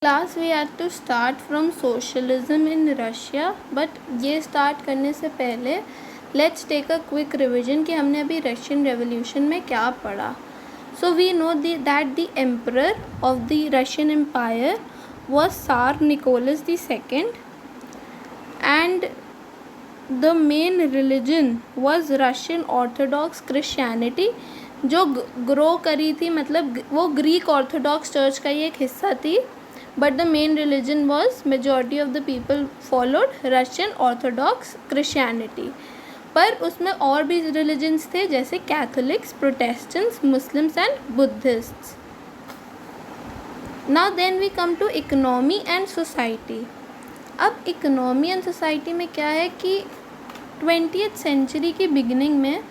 Class we have to start from socialism in Russia, but ये start करने से पहले let's take a quick revision कि हमने अभी रशियन रेवोल्यूशन में क्या पढ़ा. So we know that the emperor of the Russian empire was Tsar Nicholas II, and the main religion was Russian Orthodox Christianity, जो ग्रो करी थी, मतलब वो ग्रीक ऑर्थोडॉक्स चर्च का ही एक हिस्सा थी. But the main religion was majority of the people followed Russian Orthodox Christianity. पर उसमें और भी रिलीजन्स थे जैसे Catholics, Protestants, Muslims and Buddhists. Now then we come to economy and society. अब इकोनॉमी एंड सोसाइटी में क्या है कि 20th सेंचुरी की बिगिनिंग में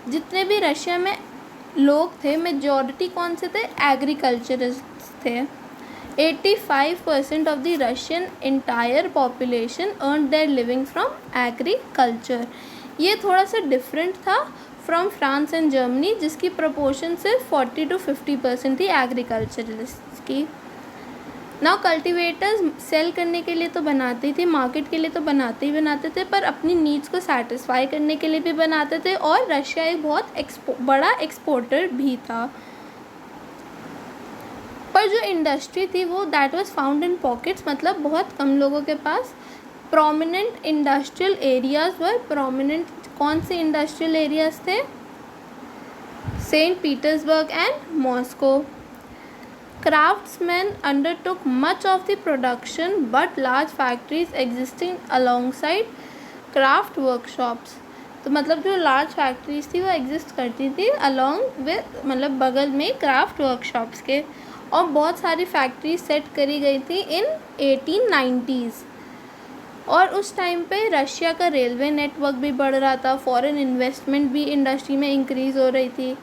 जितने भी रशिया में लोग थे, मेजॉरिटी कौन से थे? एग्रीकल्चरिस्ट थे. 85% of the Russian entire population earn their living from agriculture. ये थोड़ा सा डिफरेंट था फ्रॉम फ्रांस एंड जर्मनी, जिसकी प्रोपोर्शन सिर्फ 40 to 50% थी एग्रीकल्चरलिस्ट की. नाउ कल्टिवेटर्स सेल करने के लिए तो बनाते ही थे, मार्केट के लिए तो बनाते थे, पर अपनी नीड्स को सेटिस्फाई करने के लिए भी बनाते थे. और रशिया एक बहुत बड़ा एक्सपोर्टर भी था. पर जो इंडस्ट्री थी वो that was found in pockets, मतलब बहुत कम लोगों के पास. Prominent industrial areas were prominent. कौन से इंडस्ट्रियल एरियाज थे? Saint Petersburg and Moscow. Craftsmen undertook much of the production, but large factories existing alongside craft workshops. तो मतलब जो लार्ज फैक्ट्रीज थी वो एग्जिस्ट करती थी अलॉन्ग विद, मतलब बगल में क्राफ्ट वर्कशॉप्स के. और बहुत सारी फैक्ट्रीज सेट करी गई थी इन 1890s. और उस टाइम पे रशिया का रेलवे नेटवर्क भी बढ़ रहा था, फॉरेन इन्वेस्टमेंट भी इंडस्ट्री में इंक्रीज़ हो रही थी,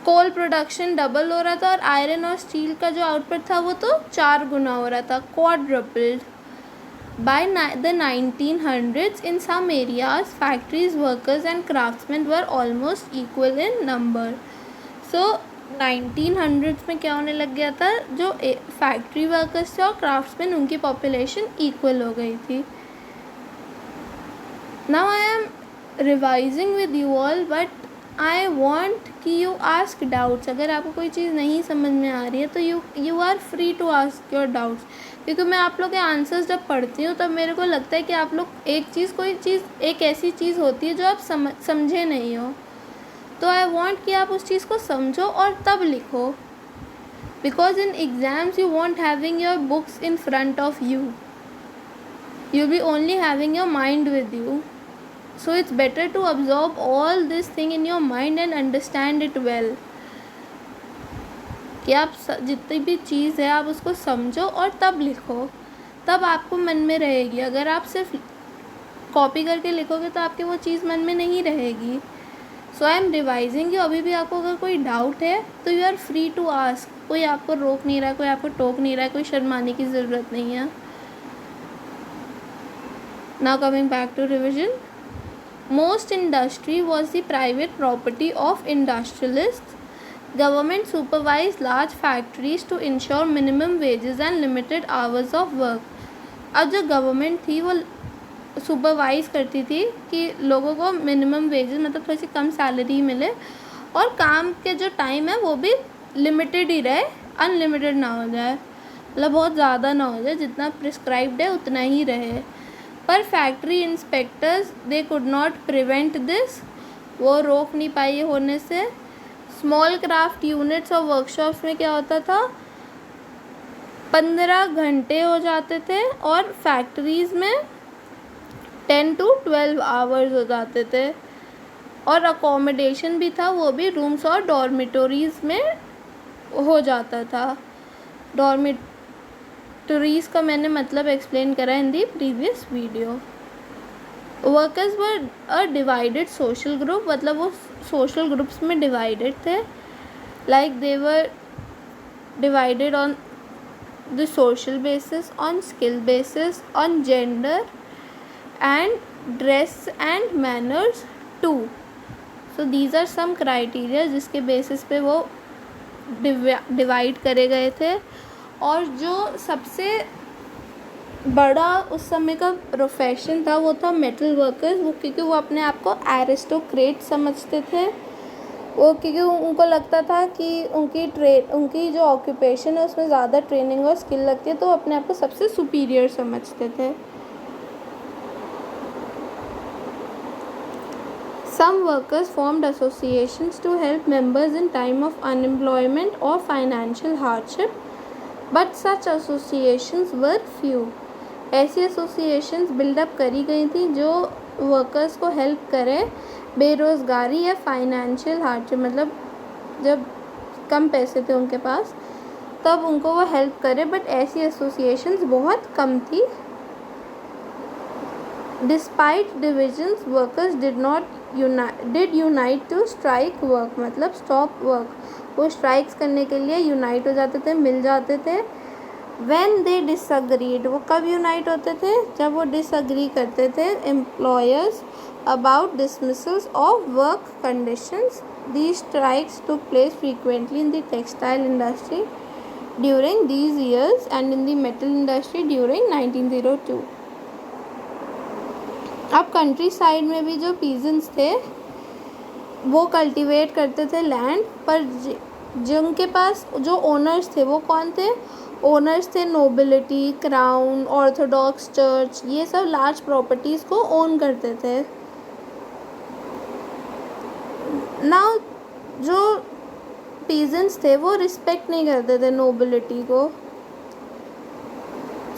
कोल प्रोडक्शन डबल हो रहा था, और आयरन और स्टील का जो आउटपुट था वो तो 4 गुना हो रहा था, quadrupled. By the 1900s in some areas factories workers and craftsmen were almost equal in number. So 1900s में क्या होने लग गया था, जो फैक्ट्री वर्कर्स थे और क्राफ्ट्समैन, उनकी पॉपुलेशन इक्वल हो गई थी. Now I am revising with you all, but I want कि यू आस्क डाउट्स. अगर आपको कोई चीज़ नहीं समझ में आ रही है तो you are free to ask your doubts. क्योंकि मैं आप लोग के आंसर्स जब पढ़ती हूँ तब मेरे को लगता है कि आप लोग एक ऐसी चीज़ होती है जो आप समझे नहीं हो, तो आई वॉन्ट कि आप उस चीज़ को समझो और तब लिखो. Because in exams you won't having your books in front of you be only having your mind with you. So it's better to absorb all this thing in your mind and understand it well. कि आप जितनी भी चीज़ है आप उसको समझो और तब लिखो, तब आपको मन में रहेगी. अगर आप सिर्फ कॉपी करके लिखोगे तो आपके वो चीज़ मन में नहीं रहेगी. So I am revising you. अभी भी आपको अगर कोई डाउट है तो you are free to ask. कोई आपको रोक नहीं रहा, कोई आपको टोक नहीं रहा, कोई शर्माने की ज़रूरत नहीं है. Now coming back to revision. Most industry was the private property of industrialists. Government supervised large factories to ensure minimum wages and limited hours of work. अब जो गवर्नमेंट थी वो सुपरवाइज करती थी कि लोगों को मिनिमम वेजेस, मतलब थोड़ी सी कम सैलरी मिले, और काम के जो टाइम है वो भी लिमिटेड ही रहे, अनलिमिटेड ना हो जाए, मतलब बहुत ज़्यादा ना हो जाए, जितना प्रिस्क्राइब्ड है उतना ही रहे. पर factory inspectors they could not prevent this. वो रोक नहीं पाई होने से. स्मॉल क्राफ्ट यूनिट्स और वर्कशॉप्स में क्या होता था, 15 घंटे हो जाते थे, और फैक्ट्रीज़ में 10 to 12 आवर्स हो जाते थे. और अकोमोडेशन भी था, वो भी रूम्स और डॉर्मिटोरीज़ में हो जाता था. डॉर्मिटोरीज़ का मैंने मतलब एक्सप्लेन करा in the previous video. Workers were a divided social group, मतलब वो सोशल ग्रुप्स में डिवाइडेड थे. Like they were divided on the social basis, on skill basis, on gender and dress and manners too. So these are some criteria जिसके basis पे वो divide करे गए थे. और जो सबसे बड़ा उस समय का प्रोफेशन था वो था मेटल वर्कर्स। वो क्योंकि वो अपने आप को एरिस्टोक्रेट समझते थे, वो क्योंकि उनको लगता था कि उनकी जो ऑक्यूपेशन है उसमें ज़्यादा ट्रेनिंग और स्किल लगती है, तो अपने आप को सबसे सुपीरियर समझते थे। Some workers formed associations to help members in time of unemployment or financial hardship, but such associations were few. ऐसी एसोसिएशंस बिल्डअप करी गई थी जो वर्कर्स को हेल्प करें बेरोज़गारी या फाइनेंशियल हार्डशिप, मतलब जब कम पैसे थे उनके पास तब उनको वो हेल्प करे, बट ऐसी एसोसिएशंस बहुत कम थी। Despite divisions workers did unite to strike work, मतलब स्टॉप वर्क। वो स्ट्राइक्स करने के लिए यूनाइट हो जाते थे, मिल जाते थे। व्हेन दे डिसअग्रीड, वो कब यूनाइट होते थे? जब वो डिसअग्री करते थे employers about dismissals of work conditions. These strikes took place frequently in the textile industry during these years and in the metal industry during 1902. अब कंट्री साइड में भी जो पीजेंट्स थे वो कल्टीवेट करते थे लैंड, पर जिनके पास जो ओनर्स थे वो कौन थे? ओनर्स थे नोबिलिटी, क्राउन, ऑर्थोडॉक्स चर्च, ये सब लार्ज प्रॉपर्टीज़ को ओन करते थे। नाउ जो पीजेंट्स थे वो रिस्पेक्ट नहीं करते थे नोबिलिटी को।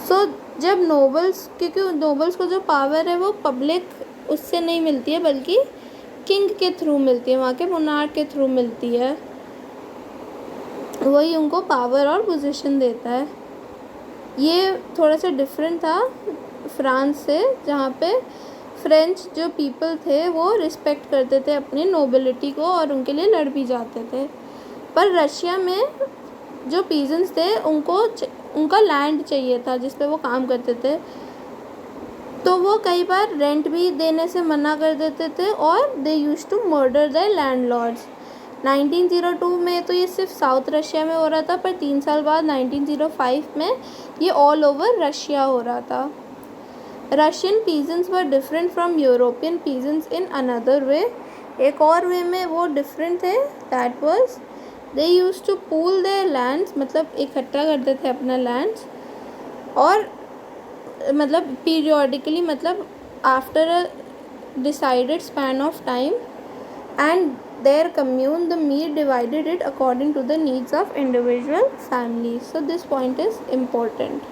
सो जब नोबल्स, क्योंकि नोबल्स को जो पावर है वो पब्लिक उससे नहीं मिलती है बल्कि किंग के थ्रू मिलती है, वहाँ के मोनार्क के थ्रू मिलती है, वही उनको पावर और पोजीशन देता है। ये थोड़ा सा डिफरेंट था फ्रांस से, जहाँ पे फ्रेंच जो पीपल थे वो रिस्पेक्ट करते थे अपनी नोबिलिटी को और उनके लिए लड़ भी जाते थे। पर रशिया में जो पीजेंट्स थे उनका लैंड चाहिए था जिस पे वो काम करते थे, तो वो कई बार रेंट भी देने से मना कर देते थे और they used to murder the landlords. 1902 में तो ये सिर्फ साउथ रशिया में हो रहा था, पर 3 साल बाद 1905 में ये ऑल ओवर रशिया हो रहा था। Russian peasants were different from European peasants in another way. एक और वे में वो डिफरेंट थे, that was they used to pool their lands, मतलब इकट्ठा करते थे अपना लैंड्स, और मतलब पीरियोडिकली, मतलब after a decided span of time, and their commune, the meat divided it according to the needs of individual families. So this point is important.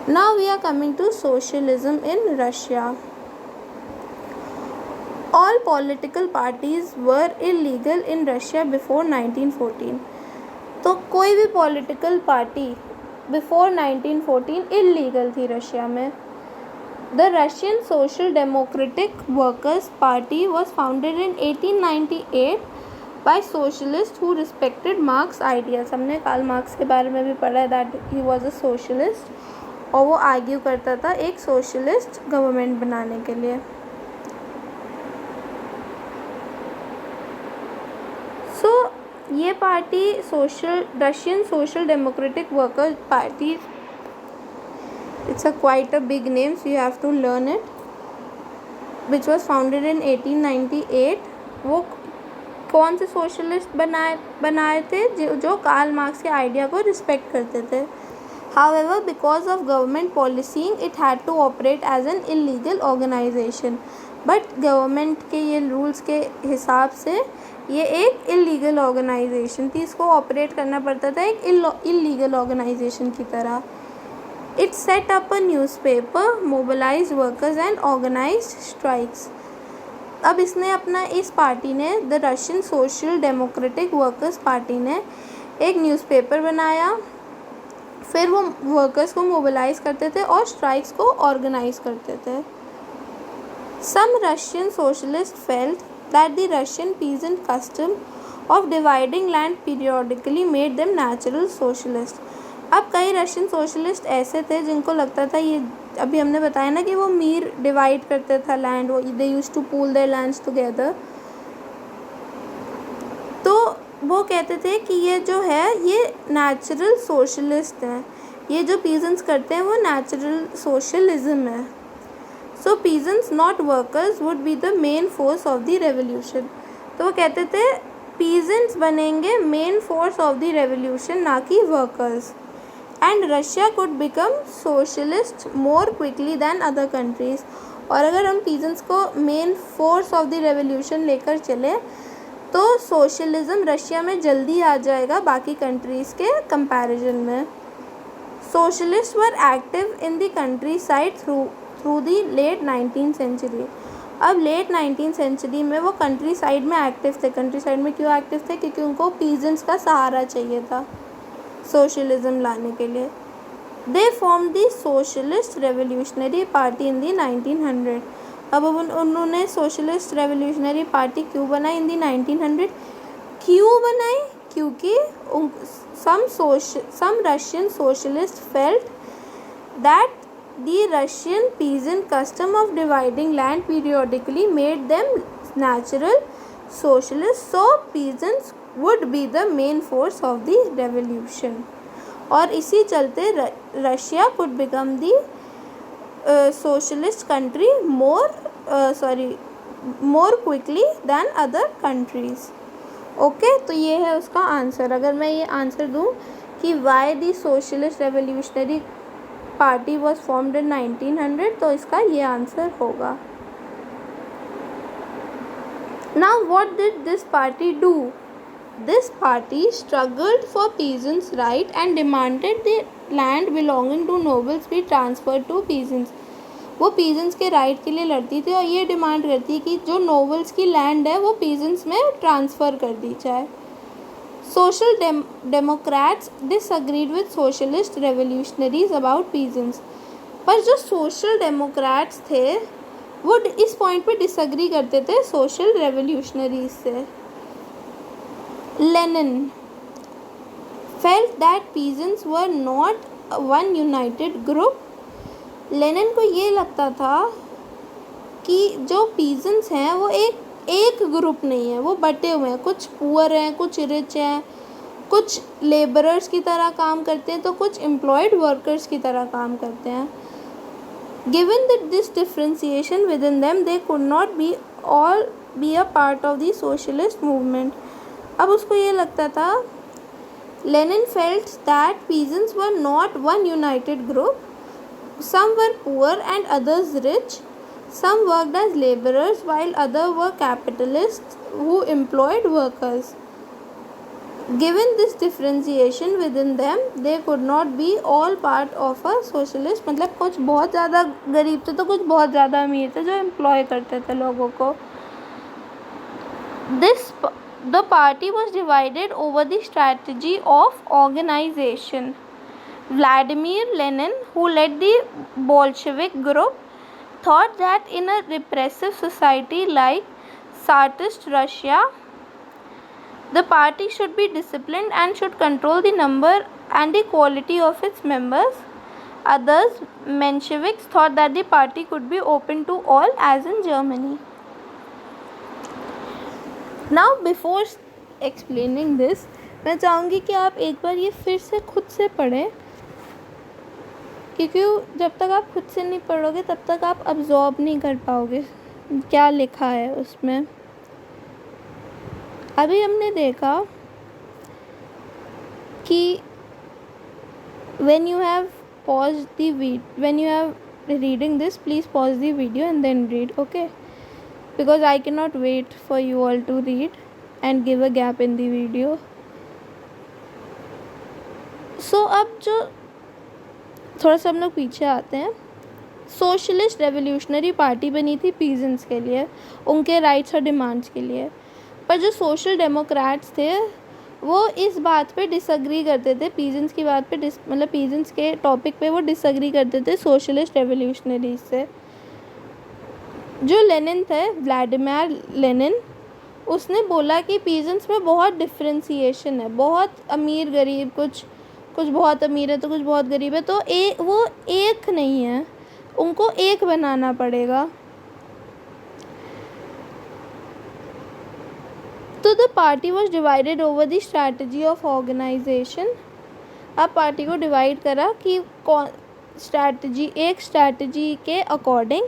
Now we are coming to socialism in Russia. All political parties were illegal in Russia before 1914. तो कोई भी political party before 1914 illegal थी Russia में। The Russian Social Democratic Workers Party was founded in 1898 by socialists who respected Marx ideas. हमने Karl Marx के बारे में भी पढ़ा है, that he was a socialist, और वो आर्ग्यू करता था एक सोशलिस्ट गवर्नमेंट बनाने के लिए। सो ये party Russian social democratic workers party, it's a quite a big name, so you have to learn it, which was founded in 1898. वो कौन से सोशलिस्ट बनाए थे? जो कार्ल मार्क्स के आइडिया को रिस्पेक्ट करते थे। However, because of government policing, it had to operate as an illegal organization. But government के ये रूल्स के हिसाब से ये एक इलीगल ऑर्गेनाइजेशन थी, इसको ऑपरेट करना पड़ता था एक इलीगल ऑर्गेनाइजेशन की तरह। It set up a newspaper, mobilized workers and organized strikes. अब इसने अपना इस पार्टी ने, the Russian social democratic workers party ने एक न्यूज़पेपर बनाया, फिर वो वर्कर्स को मोबिलाइज करते थे और स्ट्राइक्स को ऑर्गेनाइज करते थे। Some Russian socialists felt that the Russian peasant custom of dividing land periodically made them natural socialists. अब कई रशियन सोशलिस्ट ऐसे थे जिनको लगता था, ये अभी हमने बताया ना कि वो मीर डिवाइड करते था लैंड, वो they used to pool their lands together, तो वो कहते थे कि ये जो है ये नेचुरल सोशलिस्ट हैं, ये जो पीजेंट्स करते हैं वो नेचुरल सोशलिज्म है। So peasants not workers would be the main force of the revolution. तो वो कहते थे पीजेंट्स बनेंगे main force of the revolution, ना कि workers. And Russia could become socialist more quickly than other countries. और अगर हम पीजेंट्स को main force of the revolution लेकर चले तो सोशलिज्म रशिया में जल्दी आ जाएगा बाकी कंट्रीज़ के कंपैरिजन में। Socialist were active in the countryside through the late 19th century. अब लेट 19th सेंचुरी में वो कंट्री साइड में एक्टिव थे। कंट्री साइड में क्यों एक्टिव थे? क्योंकि उनको पीजेंट्स का सहारा चाहिए था सोशलिज्म लाने के लिए। They form the socialist revolutionary party in the 1900। अब उन्होंने सोशलिस्ट रेवोल्यूशनरी पार्टी क्यों बनाई इन दी 1900? क्यों बनाई? क्योंकि some Russian socialists felt that the Russian peasant custom of dividing land periodically made them natural socialists, so peasants would be the main force of the revolution। और इसी चलते Russia could become the socialist country more quickly than other countries। Okay, तो ये है उसका answer. अगर मैं ये आंसर दूँ कि why the socialist revolutionary party was formed in 1900, तो इसका ये आंसर होगा। Now what did this party do? This party struggled for peasants right and demanded the land belonging to nobles be transfer to peasants. वो peasants के right के लिए लड़ती थी और ये डिमांड करती है कि जो नोबल्स की लैंड है वो पीजेंट्स में ट्रांसफ़र कर दी जाए। Social Democrats disagreed with socialist revolutionaries about peasants. पर जो सोशल डेमोक्रेट्स थे वो इस पॉइंट पे डिसएग्री करते थे सोशल रेवोल्यूशनरीज से। Lenin felt that peasants were not one United group. Lenin को ये लगता था कि जो पीजेंट्स हैं वो एक ग्रुप नहीं है, वो बटे हुए हैं। कुछ पुअर हैं, कुछ रिच हैं, कुछ लेबरर्स की तरह काम करते हैं तो कुछ एम्प्लॉयड वर्कर्स की तरह काम करते हैं। Given that this differentiation with in them they could not be a part of the socialist movement. अब उसको ये लगता था, Lenin felt that peasants were not one United group. Some were poor and others rich. Some worked as laborers while others were capitalists who employed workers. Given this differentiation within them, they could not be all part of a socialist। मतलब कुछ बहुत ज़्यादा गरीब थे तो कुछ बहुत ज़्यादा अमीर थे जो एम्प्लॉय करते थे लोगों को। The party was divided over the strategy of organization। Vladimir Lenin, who led the Bolshevik group, thought that in a repressive society like Tsarist Russia, the party should be disciplined and should control the number and the quality of its members. Others, Mensheviks, thought that the party could be open to all as in Germany। Now, before explaining this, मैं चाहूँगी कि आप एक बार ये फिर से खुद से पढ़ें, क्योंकि जब तक आप खुद से नहीं पढ़ोगे तब तक आप अब्जॉर्ब नहीं कर पाओगे क्या लिखा है उसमें। अभी हमने देखा कि when you have reading this, please pause the video and then read, okay? Because I cannot wait for you all to read and give a gap in the video. So अब जो थोड़ा सा हम लोग पीछे आते हैं, सोशलिस्ट रेवोल्यूशनरी पार्टी बनी थी पीजेंट्स के लिए, उनके राइट्स और डिमांड्स के लिए। पर जो सोशल डेमोक्रेट्स थे वो इस बात पे डिसएग्री करते थे, पीजेंट्स की बात पे मतलब पीजेंट्स के टॉपिक पे वो डिसएग्री करते थे सोशलिस्ट रेवोल्यूशनरीज से। जो लेनिन थे, व्लादिमीर लेनिन, उसने बोला कि पीजेंट्स में बहुत डिफ्रेंसिएशन है, बहुत अमीर गरीब, कुछ बहुत अमीर है तो कुछ बहुत गरीब है, तो वो एक नहीं है, उनको एक बनाना पड़ेगा। तो the party was divided over the strategy of organisation. अब पार्टी को डिवाइड करा कि कौन एक स्ट्रैटेजी के अकॉर्डिंग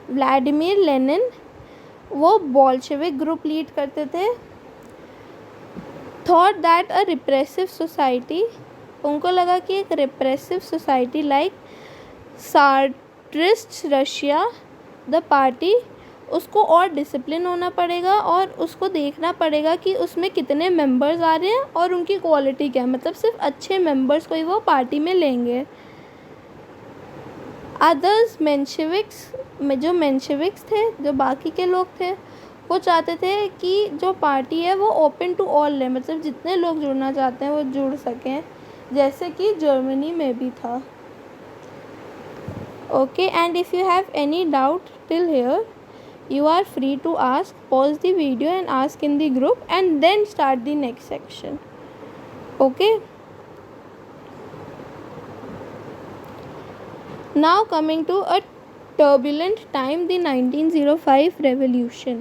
व्लादिमीर लेनिन वो बॉल्शेविक ग्रुप लीड करते थे। Thought that a repressive society, उनको लगा कि एक repressive society like Tsarist Russia, the party उसको और डिसिप्लिन होना पड़ेगा और उसको देखना पड़ेगा कि उसमें कितने मेंबर्स आ रहे हैं और उनकी क्वालिटी क्या है, मतलब सिर्फ अच्छे मेंबर्स को ही वो पार्टी में लेंगे। अदर्स जो मेंशेविक्स थे, जो बाकी के लोग थे, वो चाहते थे कि जो पार्टी है वो ओपन टू ऑल है, मतलब जितने लोग जुड़ना चाहते हैं वो जुड़ सकें, जैसे कि जर्मनी में भी था। Okay, and if you have any doubt till here you are free to ask. Pause the video and ask in the group and then start the next section. Okay, now coming to a turbulent time, the 1905 revolution.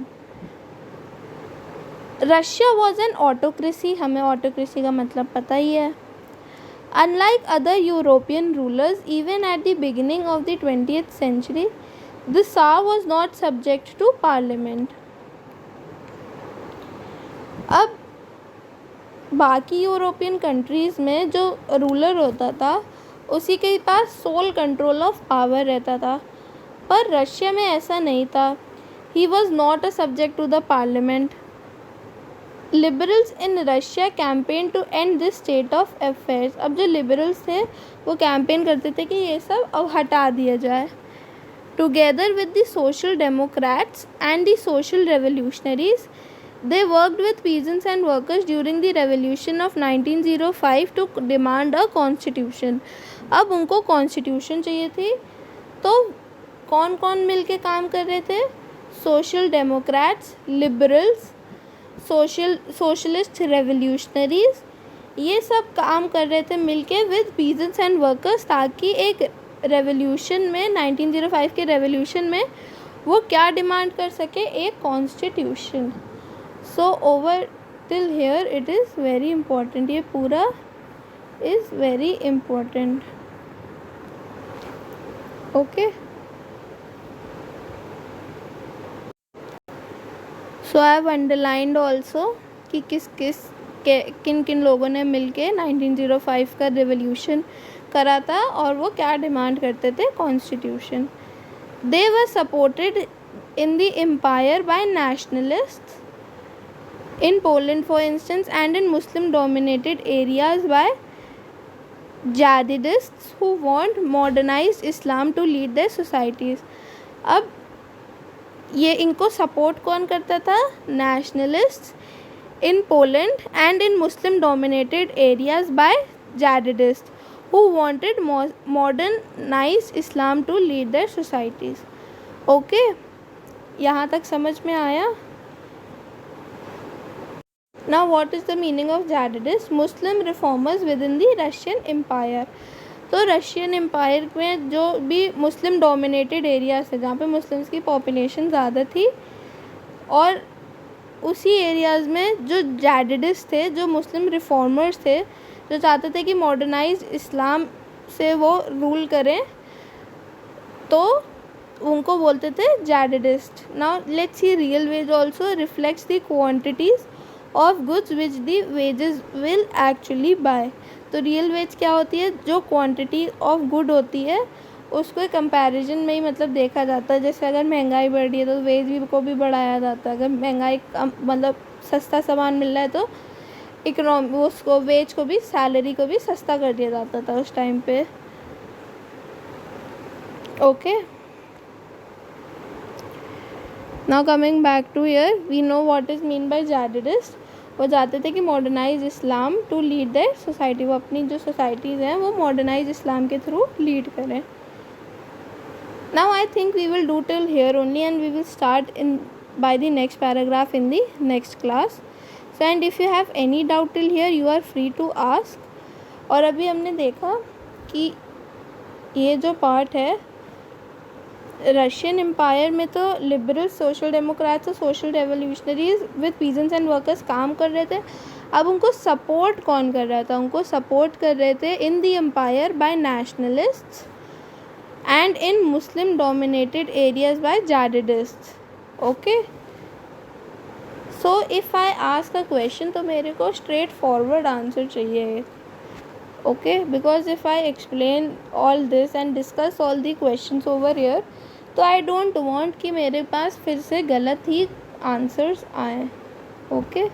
Russia was an autocracy. हमें autocracy का मतलब पता ही है। Unlike other European rulers, even at the beginning of the 20th century, the Tsar was not subject to parliament. अब बाकी European countries में जो ruler होता था उसी के पास सोल कंट्रोल ऑफ पावर रहता था, पर रशिया में ऐसा नहीं था। He was not a subject to the parliament. Liberals in Russia campaign to end this state of affairs. अब जो लिबरल्स थे वो कैंपेन करते थे कि ये सब अब हटा दिया जाए। Together with the Social Democrats and the Social Revolutionaries, they worked with peasants and workers during the revolution of 1905 to demand a constitution. अब उनको कॉन्स्टिट्यूशन चाहिए थी, तो कौन कौन मिलके काम कर रहे थे? Social Democrats, liberals, socialist revolutionaries, ये सब काम कर रहे थे मिलके विद पीजेंट्स एंड वर्कर्स, ताकि एक रेवोल्यूशन में 1905 के रेवोल्यूशन में वो क्या डिमांड कर सके? एक constitution. So over till here it is very important, ये पूरा is very important. Okay, so I have underlined also कि किन किन लोगों ने मिलके 1905 का रेवोल्यूशन करा था और वो क्या डिमांड करते थे? Constitution. They were supported in the empire by nationalists in Poland for instance and in Muslim dominated areas by jihadists who want modernized Islam to lead their societies. अब ये इनको सपोर्ट कौन करता था? Nationalists in Poland and in Muslim dominated areas by jihadists who wanted modernized Islam to lead their societies. Okay, यहाँ तक समझ में आया? Now what is the meaning of jihadists? Muslim reformers within the Russian Empire. तो Russian empire में जो भी मुस्लिम dominated areas थे, जहाँ पे मुस्लिम्स की पॉपुलेशन ज़्यादा थी, और उसी एरियाज़ में जो jihadists थे, जो मुस्लिम रिफॉर्मर्स थे, जो चाहते थे कि मॉडर्नाइज इस्लाम से वो रूल करें, तो उनको बोलते थे jihadist. Now let's see real wage also reflects the quantities of goods which the wages will actually buy. तो रियल वेज क्या होती है? जो क्वांटिटी ऑफ गुड होती है उसको कंपैरिजन में ही मतलब देखा जाता है. जैसे अगर महंगाई बढ़ रही है तो वेज भी को भी बढ़ाया जाता है. अगर महंगाई कम मतलब सस्ता सामान मिल रहा है तो उसको वेज को भी, सैलरी को भी सस्ता कर दिया जाता था उस टाइम पे. Okay, now coming back to here, we know what is mean by jihadists. वो चाहते थे कि modernise Islam to lead their society. वो अपनी जो सोसाइटीज़ हैं वो मॉडर्नाइज इस्लाम के थ्रू लीड करें. Now I think we will do till here only and we will start in by the next paragraph in the next class. So and if you have any doubt till here you are free to ask. और अभी हमने देखा कि ये जो part है Russian empire में तो लिबरल, सोशल डेमोक्रेट्स और social revolutionaries with peasants and workers काम कर रहे थे। अब उनको सपोर्ट कौन कर रहा था? उनको सपोर्ट कर रहे थे in the empire by nationalists and in Muslim dominated areas by jihadists. Okay, so if I ask a question तो मेरे को स्ट्रेट फॉरवर्ड आंसर चाहिए। Okay, because if I explain all this and discuss all the questions over here, तो I don't want कि मेरे पास फिर से गलत ही आंसर्स आएँ। ओके।